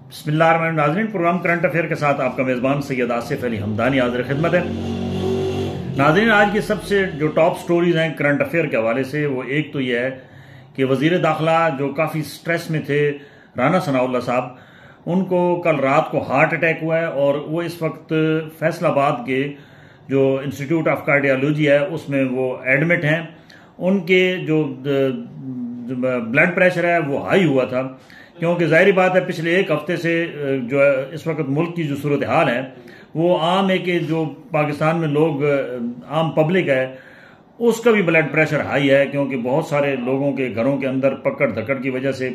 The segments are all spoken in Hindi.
बिस्मिल्लाहिर्रहमानिर्रहीम। नाज़रीन, प्रोग्राम करंट अफेयर के साथ आपका मेज़बान सैयद आसिफ अली हमदानी हाज़िर खिदमत है। नाज़रीन, आज की सबसे जो टॉप स्टोरीज हैं करंट अफेयर के हवाले से, वो एक तो ये है कि वज़ीर दाखिला जो काफ़ी स्ट्रेस में थे, राना सनाउल्लाह साहब, उनको कल रात को हार्ट अटैक हुआ है और वो इस वक्त फैसलाबाद के जो इंस्टीट्यूट ऑफ कार्डियोलॉजी है उसमें वो एडमिट हैं। उनके जो ब्लड प्रेशर है वो हाई हुआ था, क्योंकि ज़ाहिर बात है पिछले एक हफ्ते से जो इस वक्त मुल्क की जो सूरत हाल है वो आम है कि जो पाकिस्तान में लोग आम पब्लिक है उसका भी ब्लड प्रेशर हाई है, क्योंकि बहुत सारे लोगों के घरों के अंदर पकड़ धकड़ की वजह से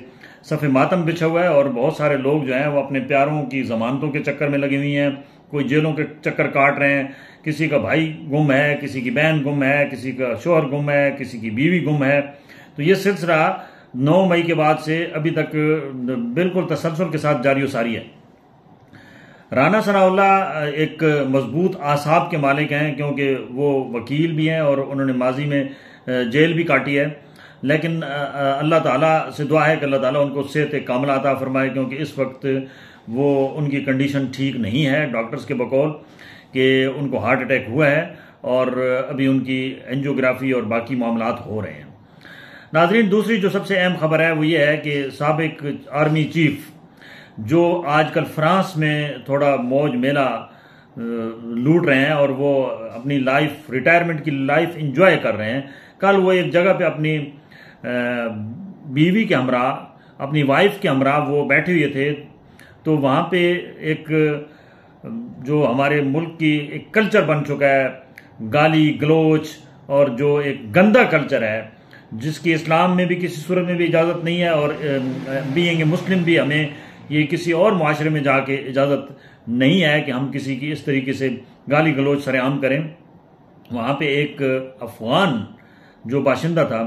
सफ़े मातम बिछा हुआ है और बहुत सारे लोग जो हैं वो अपने प्यारों की ज़मानतों के चक्कर में लगी हुई हैं, कोई जेलों के चक्कर काट रहे हैं। किसी का भाई गुम है, किसी की बहन गुम है, किसी का शोहर गुम है, किसी की बीवी गुम है। तो ये सिलसिला 9 मई के बाद से अभी तक बिल्कुल तसलसल के साथ जारी सारी है। राना सनाउल्लाह एक मजबूत आसाब के मालिक हैं, क्योंकि वो वकील भी हैं और उन्होंने माजी में जेल भी काटी है। लेकिन अल्लाह ताला से दुआ है कि अल्लाह ताला उनको सेहत कामिला अता फरमाए, क्योंकि इस वक्त वो उनकी कंडीशन ठीक नहीं है डॉक्टर्स के बकौल कि उनको हार्ट अटैक हुआ है और अभी उनकी एंजियोग्राफी और बाकी मामलात हो रहे हैं। नाजरीन, दूसरी जो सबसे अहम खबर है वो ये है कि साबिक आर्मी चीफ जो आजकल फ्रांस में थोड़ा मौज मेला लूट रहे हैं और वो अपनी लाइफ, रिटायरमेंट की लाइफ इंजॉय कर रहे हैं, कल वो एक जगह पे अपनी बीवी के हमरा, अपनी वाइफ के हमरा वो बैठे हुए थे। तो वहाँ पे एक जो हमारे मुल्क की एक कल्चर बन चुका है, गाली गलोच और जो एक गंदा कल्चर है जिसकी इस्लाम में भी किसी सूरत में भी इजाज़त नहीं है और बीइंग ए मुस्लिम भी हमें ये किसी और मुआशरे में जाके इजाज़त नहीं है कि हम किसी की इस तरीके से गाली गलोच सरेआम करें। वहाँ पे एक अफगान जो बाशिंदा था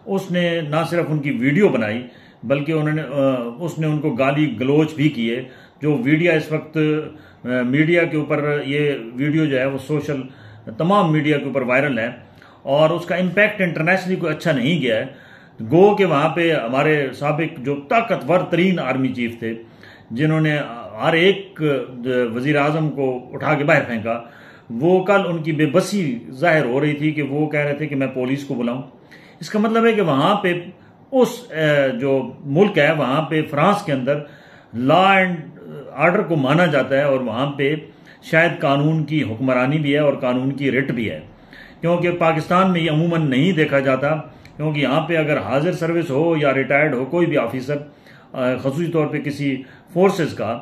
उसने ना सिर्फ उनकी वीडियो बनाई बल्कि उसने उनको गाली गलोच भी किए। जो वीडियो इस वक्त मीडिया के ऊपर, ये वीडियो जो है वो सोशल तमाम मीडिया के ऊपर वायरल है और उसका इम्पैक्ट इंटरनेशनली कोई अच्छा नहीं गया है। गो के वहाँ पे हमारे साबिक जो ताकतवर तरीन आर्मी चीफ थे, जिन्होंने हर एक वजीर आजम को उठा के बाहर फेंका, वो कल उनकी बेबसी जाहिर हो रही थी कि वो कह रहे थे कि मैं पुलिस को बुलाऊं। इसका मतलब है कि वहाँ पे उस जो मुल्क है वहाँ पे फ्रांस के अंदर लॉ एंड ऑर्डर को माना जाता है और वहाँ पे शायद कानून की हुक्मरानी भी है और कानून की रिट भी है, क्योंकि पाकिस्तान में ये अमूमन नहीं देखा जाता। क्योंकि यहाँ पे अगर हाजिर सर्विस हो या रिटायर्ड हो कोई भी ऑफिसर, खसूसी तौर पे किसी फोर्सेस का,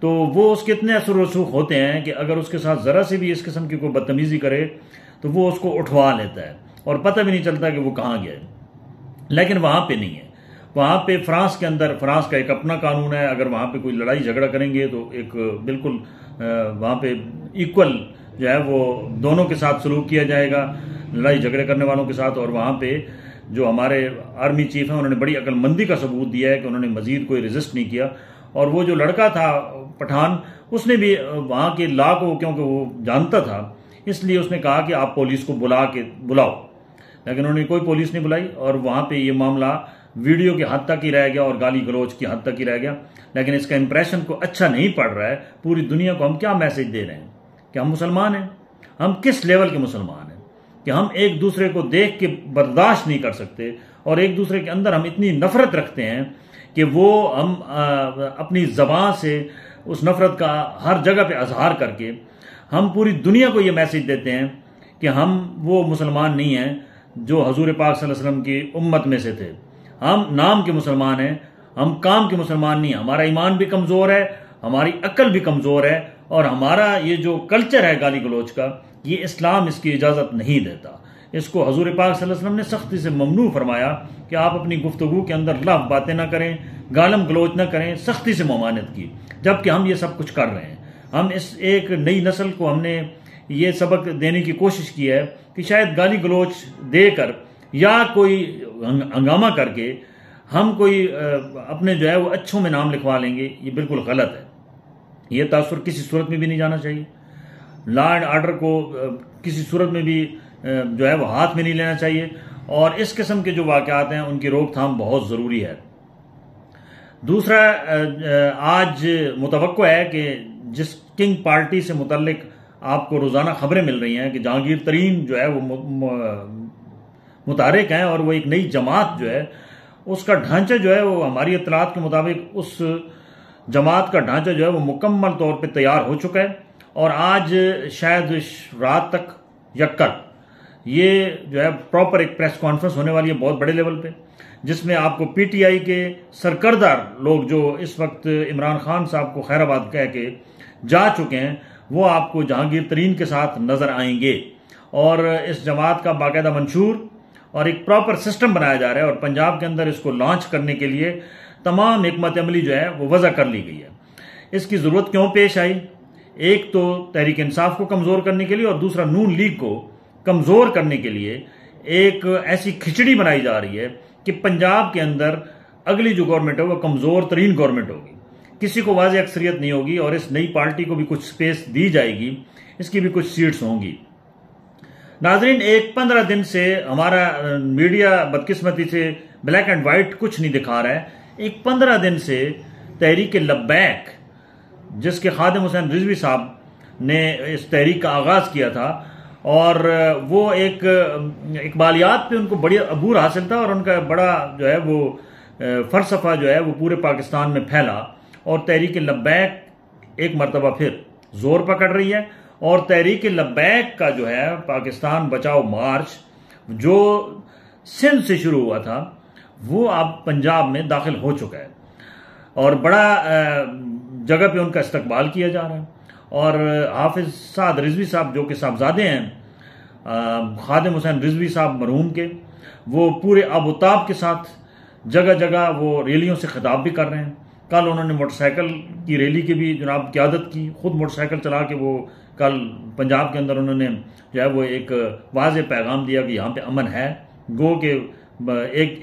तो वो उसके इतने असर रसूख होते हैं कि अगर उसके साथ ज़रा से भी इस किस्म की कोई बदतमीज़ी करे तो वो उसको उठवा लेता है और पता भी नहीं चलता कि वो कहाँ गया है। लेकिन वहाँ पे नहीं है। वहाँ पे फ्रांस के अंदर, फ्रांस का एक अपना कानून है। अगर वहाँ पे कोई लड़ाई झगड़ा करेंगे तो एक बिल्कुल वहाँ पे इक्वल जो है वो दोनों के साथ सलूक किया जाएगा, लड़ाई झगड़े करने वालों के साथ। और वहाँ पे जो हमारे आर्मी चीफ हैं उन्होंने बड़ी अक्लमंदी का सबूत दिया है कि उन्होंने मजीद कोई रेजिस्ट नहीं किया। और वो जो लड़का था पठान, उसने भी वहाँ के लॉ को, क्योंकि वो जानता था, इसलिए उसने कहा कि आप पुलिस को बुलाओ। लेकिन उन्होंने कोई पुलिस नहीं बुलाई और वहाँ पे ये मामला वीडियो की हद तक ही रह गया और गाली गलोच की हद तक ही रह गया। लेकिन इसका इंप्रेशन को अच्छा नहीं पड़ रहा है। पूरी दुनिया को हम क्या मैसेज दे रहे हैं कि हम मुसलमान हैं? हम किस लेवल के मुसलमान हैं कि हम एक दूसरे को देख के बर्दाश्त नहीं कर सकते और एक दूसरे के अंदर हम इतनी नफरत रखते हैं कि वो हम अपनी ज़बान से उस नफरत का हर जगह पे इजहार करके हम पूरी दुनिया को ये मैसेज देते हैं कि हम वो मुसलमान नहीं हैं जो हजूर पाक सल्लल्लाहु अलैहि वसल्लम की उम्मत में से थे। हम नाम के मुसलमान हैं, हम काम के मुसलमान नहीं हैं। हमारा ईमान भी कमज़ोर है, हमारी अक्ल भी कमज़ोर है और हमारा ये जो कल्चर है गाली गलोच का, ये इस्लाम इसकी इजाज़त नहीं देता। इसको हजूर पाक सल्लल्लाहु अलैहि वसल्लम ने सख्ती से ममनू फरमाया कि आप अपनी गुफ्तगू के अंदर लफ बातें ना करें, गालम गलोच ना करें, सख्ती से ममानत की। जबकि हम ये सब कुछ कर रहे हैं। हम इस एक नई नस्ल को हमने ये सबक देने की कोशिश की है कि शायद गाली गलोच देकर या कोई हंगामा करके हम कोई अपने जो है वो अच्छों में नाम लिखवा लेंगे। ये बिल्कुल गलत है। ये तासुर किसी सूरत में भी नहीं जाना चाहिए। लॉ एंड ऑर्डर को किसी सूरत में भी जो है वो हाथ में नहीं लेना चाहिए और इस किस्म के जो वाक़यात हैं उनकी रोकथाम बहुत ज़रूरी है। दूसरा, आज मुतवक्को है कि जिस किंग पार्टी से मुतल्लिक आपको रोज़ाना खबरें मिल रही हैं कि जहांगीर तरीन जो है वो मुतारिक हैं, और वो एक नई जमात जो है उसका ढांचा जो है वो हमारी इत्तलात के मुताबिक उस जमात का ढांचा जो है वो मुकम्मल तौर पे तैयार हो चुका है। और आज शायद रात तक या कल ये जो है प्रॉपर एक प्रेस कॉन्फ्रेंस होने वाली है बहुत बड़े लेवल पे, जिसमें आपको पीटीआई के सरकर्दार लोग जो इस वक्त इमरान खान साहब को खैराबाद कह के जा चुके हैं वो आपको जहांगीर तरीन के साथ नजर आएंगे। और इस जमात का बाकायदा मंशूर और एक प्रॉपर सिस्टम बनाया जा रहा है, और पंजाब के अंदर इसको लॉन्च करने के लिए तमाम हिकमत अमली जो है वो वजह कर ली गई है। इसकी जरूरत क्यों पेश आई? एक तो तहरीक इंसाफ को कमजोर करने के लिए, और दूसरा नून लीग को कमजोर करने के लिए एक ऐसी खिचड़ी बनाई जा रही है कि पंजाब के अंदर अगली जो गवर्नमेंट है वो कमजोर तरीन गवर्नमेंट होगी, किसी को वाज़ेह अक्सरियत नहीं होगी, और इस नई पार्टी को भी कुछ स्पेस दी जाएगी, इसकी भी कुछ सीट्स होंगी। नाजरीन, एक 15 दिन से हमारा मीडिया बदकिस्मती से ब्लैक एंड व्हाइट कुछ नहीं दिखा रहा है। एक 15 दिन से तहरीक लब्बैक, जिसके खादिम हुसैन रिजवी साहब ने इस तहरीक का आगाज किया था, और वो एक इकबालियात पे उनको बड़ी अबूर हासिल था, और उनका बड़ा जो है वो फलसफा जो है वो पूरे पाकिस्तान में फैला, और तहरीक लब्बैक एक मरतबा फिर जोर पकड़ रही है। और तहरीक लब्बैक का जो है पाकिस्तान बचाओ मार्च जो सिंध से शुरू हुआ था वो अब पंजाब में दाखिल हो चुका है, और बड़ा जगह पे उनका इस्तकबाल किया जा रहा है। और हाफिज साद रिजवी साहब जो कि साहबजादे हैं खादिम हुसैन रिजवी साहब मरहूम के, वो पूरे आबोताब के साथ जगह जगह वो रैलियों से खिताब भी कर रहे हैं। कल उन्होंने मोटरसाइकिल की रैली की भी जनाब क़यादत की, खुद मोटरसाइकिल चला के वो कल पंजाब के अंदर उन्होंने जो है वो एक वाज़ेह पैगाम दिया कि यहाँ पे अमन है। गो के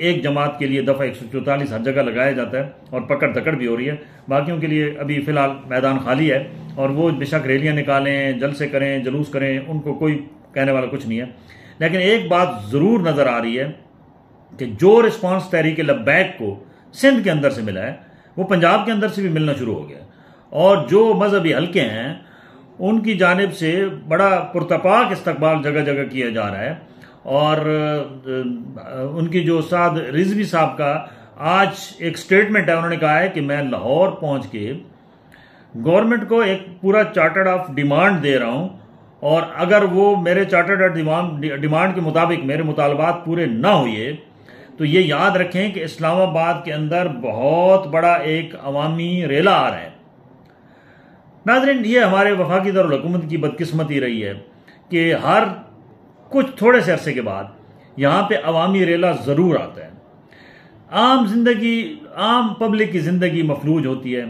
एक जमात के लिए दफ़ा 144 हर जगह लगाया जाता है, और पकड़ दकड़ भी हो रही है। बाकियों के लिए अभी फ़िलहाल मैदान खाली है, और वो बेशक रैलियाँ निकालें, जलसे करें, जुलूस करें, उनको कोई कहने वाला कुछ नहीं है। लेकिन एक बात ज़रूर नज़र आ रही है कि जो रिस्पॉन्स तहरीक लब्बैक को सिंध के अंदर से मिला है वो पंजाब के अंदर से भी मिलना शुरू हो गया, और जो मजहबी हल्के हैं उनकी जानिब से बड़ा पुरतपाक इस्तकबाल जगह जगह किया जा रहा है। और उनकी जो साद रिजवी साहब का आज एक स्टेटमेंट है, उन्होंने कहा है कि मैं लाहौर पहुंच के गवर्नमेंट को एक पूरा चार्टर्ड ऑफ डिमांड दे रहा हूं, और अगर वो मेरे चार्टर्ड डिमांड के मुताबिक मेरे मुतालबात पूरे ना हुए तो ये याद रखें कि इस्लामाबाद के अंदर बहुत बड़ा एक अवामी रेला आ रहा है। नाज़रीन, ये हमारे वफाकी दारुल हुकूमत की बदकिस्मती रही है कि हर कुछ थोड़े से अरसे के बाद यहाँ पे अवामी रेला ज़रूर आता है। आम पब्लिक की ज़िंदगी मफलूज होती है,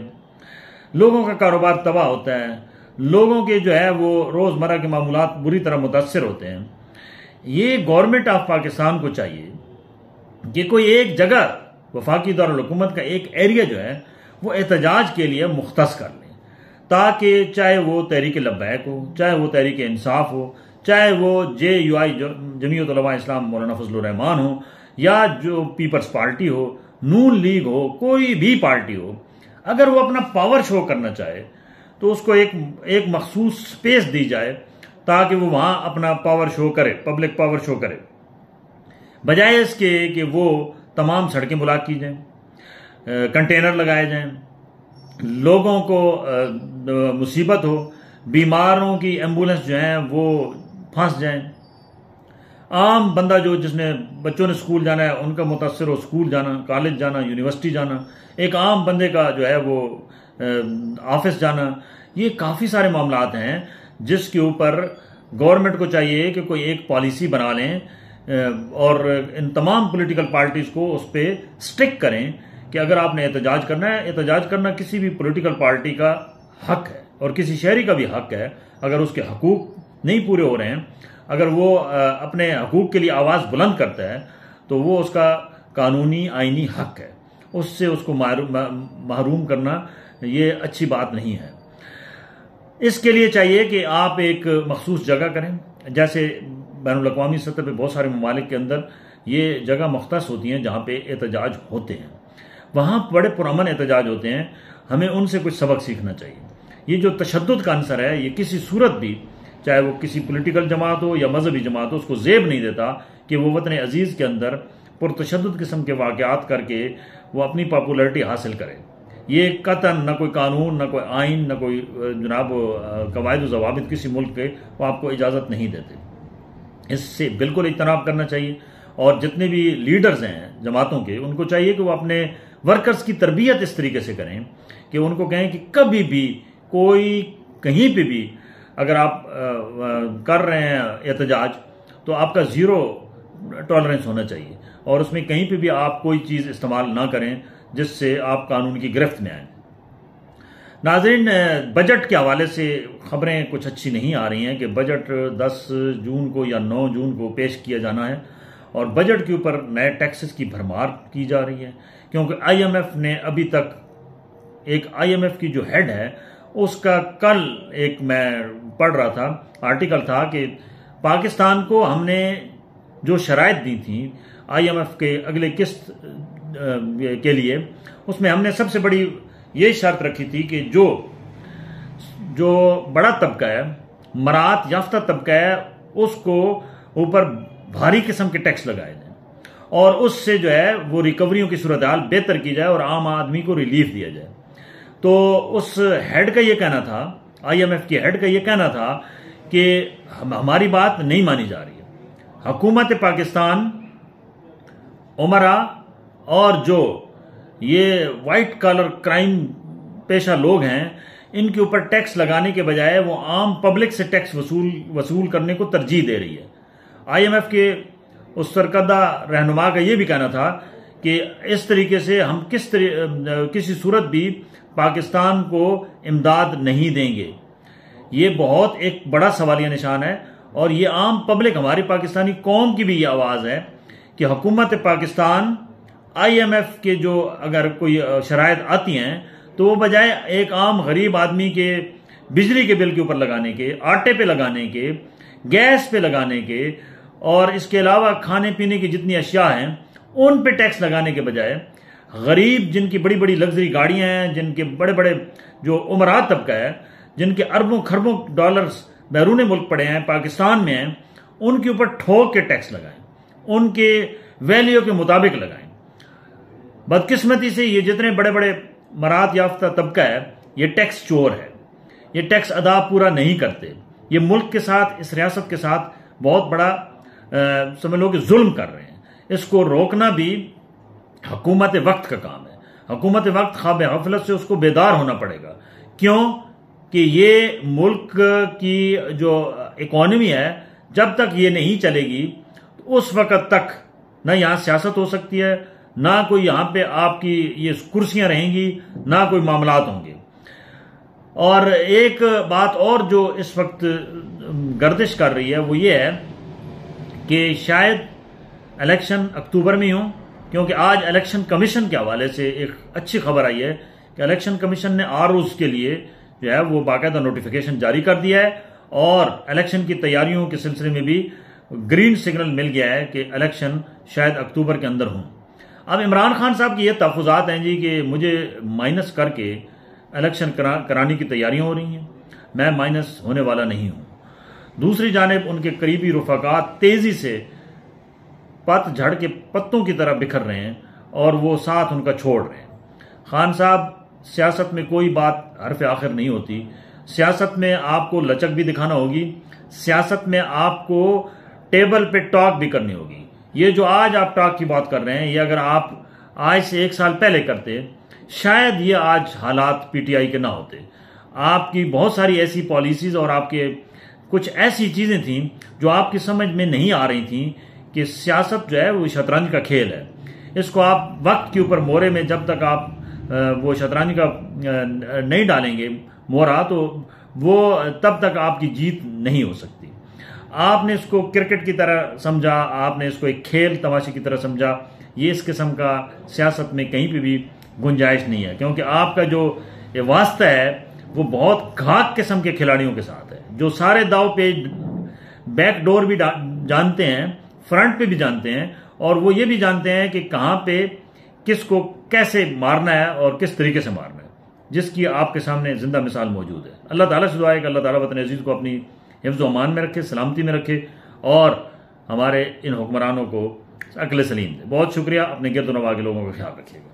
लोगों का कारोबार तबाह होता है, लोगों के जो है वो रोज़मर्रा के मामूलात बुरी तरह मुतासर होते हैं। ये गवर्नमेंट ऑफ पाकिस्तान को चाहिए कि कोई एक जगह वफाकी दारुल हुकूमत का एक एरिया जो है वो एहतजाज के लिए मुख्तस कर लें, ताकि चाहे वो तहरीक लब्बैक हो, चाहे वो तहरीक इंसाफ हो, चाहे वो JUI जमीयत उलमा इस्लाम मौलाना फजलुर रहमान हो, या जो पीपल्स पार्टी हो, नून लीग हो, कोई भी पार्टी हो, अगर वो अपना पावर शो करना चाहे तो उसको एक मखसूस स्पेस दी जाए ताकि वो वहां अपना पावर शो करे, पब्लिक पावर शो करे, बजाय इसके कि वो तमाम सड़कें ब्लॉक की जाएं, कंटेनर लगाए जाएं, लोगों को मुसीबत हो, बीमारों की एम्बुलेंस जो है वो फंस जाएं, आम बंदा जो जिसने बच्चों ने स्कूल जाना है उनका मुतासर हो, स्कूल जाना, कॉलेज जाना, यूनिवर्सिटी जाना, एक आम बंदे का जो है वो ऑफिस जाना, ये काफ़ी सारे मामलात हैं जिसके ऊपर गवर्नमेंट को चाहिए कि कोई एक पॉलिसी बना लें, और इन तमाम पॉलिटिकल पार्टीज को उस पर स्टिक करें कि अगर आपने एहतजाज करना है, एहतजाज करना किसी भी पॉलिटिकल पार्टी का हक है और किसी शहरी का भी हक है। अगर उसके हकूक नहीं पूरे हो रहे हैं, अगर वो अपने हकूक के लिए आवाज़ बुलंद करता है तो वो उसका कानूनी आईनी हक है, उससे उसको महरूम करना ये अच्छी बात नहीं है। इसके लिए चाहिए कि आप एक मखसूस जगह करें, जैसे बैनुल-अक़वामी सतह पे बहुत सारे ममालिक के अंदर ये जगह मुख्तस होती हैं जहाँ पे एहतजाज होते हैं, वहाँ बड़े पुरअमन एहतजाज होते हैं, हमें उनसे कुछ सबक सीखना चाहिए। ये जो तशद्दुद का अंसर है, ये किसी सूरत भी, चाहे वो किसी पॉलिटिकल जमात हो या मजहबी जमात हो, उसको जेब नहीं देता कि वो वतन अजीज़ के अंदर पुरतशद्दुद किस्म के वाक़यात करके वो अपनी पॉपुलरिटी हासिल करे। ये कतन न कोई कानून, न कोई आइन, न कोई जनाब कवायद ज़वाबित किसी मुल्क के वो आपको इजाज़त नहीं देते। इससे बिल्कुल इज्तनाब करना चाहिए। और जितने भी लीडर्स हैं जमातों के, उनको चाहिए कि वो अपने वर्कर्स की तरबियत इस तरीके से करें कि उनको कहें कि कभी भी कोई कहीं पे भी अगर आप कर रहे हैं एहतजाज, तो आपका ज़ीरो टॉलरेंस होना चाहिए और उसमें कहीं पे भी आप कोई चीज़ इस्तेमाल ना करें जिससे आप कानून की गिरफ्त में आएँ। नाज़रीन, बजट के हवाले से खबरें कुछ अच्छी नहीं आ रही हैं कि बजट 10 जून को या 9 जून को पेश किया जाना है और बजट के ऊपर नए टैक्सेस की भरमार की जा रही है, क्योंकि IMF ने अभी तक, एक IMF की जो हेड है उसका कल एक मैं पढ़ रहा था आर्टिकल था कि पाकिस्तान को हमने जो शराइत दी थी IMF के अगले किस्त के लिए, उसमें हमने सबसे बड़ी ये शर्त रखी थी कि जो बड़ा तबका है, मरात याफ्ता तबका है, उसको ऊपर भारी किस्म के टैक्स लगाए जाए और उससे जो है वो रिकवरियों की सूरत हाल बेहतर की जाए और आम आदमी को रिलीफ दिया जाए। तो उस हेड का ये कहना था, IMF के हेड का ये कहना था कि हमारी बात नहीं मानी जा रही है। हुकूमत पाकिस्तान, उमरा और जो ये वाइट कॉलर क्राइम पेशा लोग हैं, इनके ऊपर टैक्स लगाने के बजाय वो आम पब्लिक से टैक्स वसूल करने को तरजीह दे रही है। IMF के उस सरकर्दा रहनुमा का ये भी कहना था कि इस तरीके से हम किसी सूरत भी पाकिस्तान को इमदाद नहीं देंगे। ये बहुत एक बड़ा सवालिया निशान है और ये आम पब्लिक, हमारी पाकिस्तानी कौम की भी ये आवाज़ है कि हुकूमत पाकिस्तान IMF के जो अगर कोई शराइत आती हैं तो वो बजाय एक आम गरीब आदमी के बिजली के बिल के ऊपर लगाने के, आटे पे लगाने के, गैस पे लगाने के और इसके अलावा खाने पीने की जितनी अशिया हैं उन पे टैक्स लगाने के बजाय गरीब, जिनकी बड़ी बड़ी लग्जरी गाड़ियां हैं, जिनके बड़े बड़े जो उमरात तबका है, जिनके अरबों खरबों डॉलर्स बैरून मुल्क पड़े हैं, पाकिस्तान में हैं, उनके ऊपर ठोक के टैक्स लगाएं, उनके वैल्यू के मुताबिक लगाएं। बदकिस्मती से ये जितने बड़े बड़े मरात याफ्ता तबका है, ये टैक्स चोर है, ये टैक्स अदा पूरा नहीं करते, ये मुल्क के साथ, इस रियासत के साथ बहुत बड़ा समझ लो कि जुल्म कर रहे हैं। इसको रोकना भी हुकूमत वक्त का काम है। हुकूमत वक्त ख्वाब गफलत से उसको बेदार होना पड़ेगा। क्यों कि ये मुल्क की जो इकॉनमी है, जब तक ये नहीं चलेगी उस वक्त तक ना यहाँ सियासत हो सकती है, ना कोई यहाँ पे आपकी ये कुर्सियां रहेंगी, ना कोई मामलात होंगे। और एक बात और जो इस वक्त गर्दिश कर रही है वो ये है कि शायद इलेक्शन अक्टूबर में हो, क्योंकि आज इलेक्शन कमीशन के हवाले से एक अच्छी खबर आई है कि इलेक्शन कमीशन ने आरओज़ के लिए जो है वो बाकायदा नोटिफिकेशन जारी कर दिया है और इलेक्शन की तैयारियों के सिलसिले में भी ग्रीन सिग्नल मिल गया है कि इलेक्शन शायद अक्टूबर के अंदर हों। अब इमरान खान साहब की ये तहफ़्फ़ुज़ात हैं जी कि मुझे माइनस करके इलेक्शन कराने की तैयारियां हो रही हैं, मैं माइनस होने वाला नहीं हूं। दूसरी जानिब उनके करीबी रफ़ाक़ात तेज़ी से पतझड़ के पत्तों की तरह बिखर रहे हैं और वो साथ उनका छोड़ रहे हैं। खान साहब, सियासत में कोई बात हरफ आखिर नहीं होती। सियासत में आपको लचक भी दिखाना होगी, सियासत में आपको टेबल पे टॉक भी करनी होगी। ये जो आज आप टॉक की बात कर रहे हैं, ये अगर आप आज से 1 साल पहले करते, शायद ये आज हालात PTI के ना होते। आपकी बहुत सारी ऐसी पॉलिसीज और आपके कुछ ऐसी चीज़ें थीं जो आपकी समझ में नहीं आ रही थीं कि सियासत जो है वो शतरंज का खेल है। इसको आप वक्त के ऊपर मोहरे में जब तक आप वो शतरंज का नहीं डालेंगे मोहरा, तो वो तब तक आपकी जीत नहीं हो सकती। आपने इसको क्रिकेट की तरह समझा, आपने इसको एक खेल तमाशे की तरह समझा। ये इस किस्म का सियासत में कहीं पे भी गुंजाइश नहीं है, क्योंकि आपका जो ये वास्ता है वो बहुत घाक किस्म के खिलाड़ियों के साथ है, जो सारे दाव पे बैक डोर भी जानते हैं, फ्रंट पे भी जानते हैं, और वो ये भी जानते हैं कि कहाँ पे किसको कैसे मारना है और किस तरीके से मारना है, जिसकी आपके सामने जिंदा मिसाल मौजूद है। अल्लाह ताला से दुआ है कि अल्लाह ताला वतन अजीज़ को अपनी हिफ्ज़ व अमान में रखे, सलामती में रखे और हमारे इन हुक्मरानों को अक्ल सलीम दे। बहुत शुक्रिया। अपने गिरद नवाह के लोगों का ख्याल रखिएगा।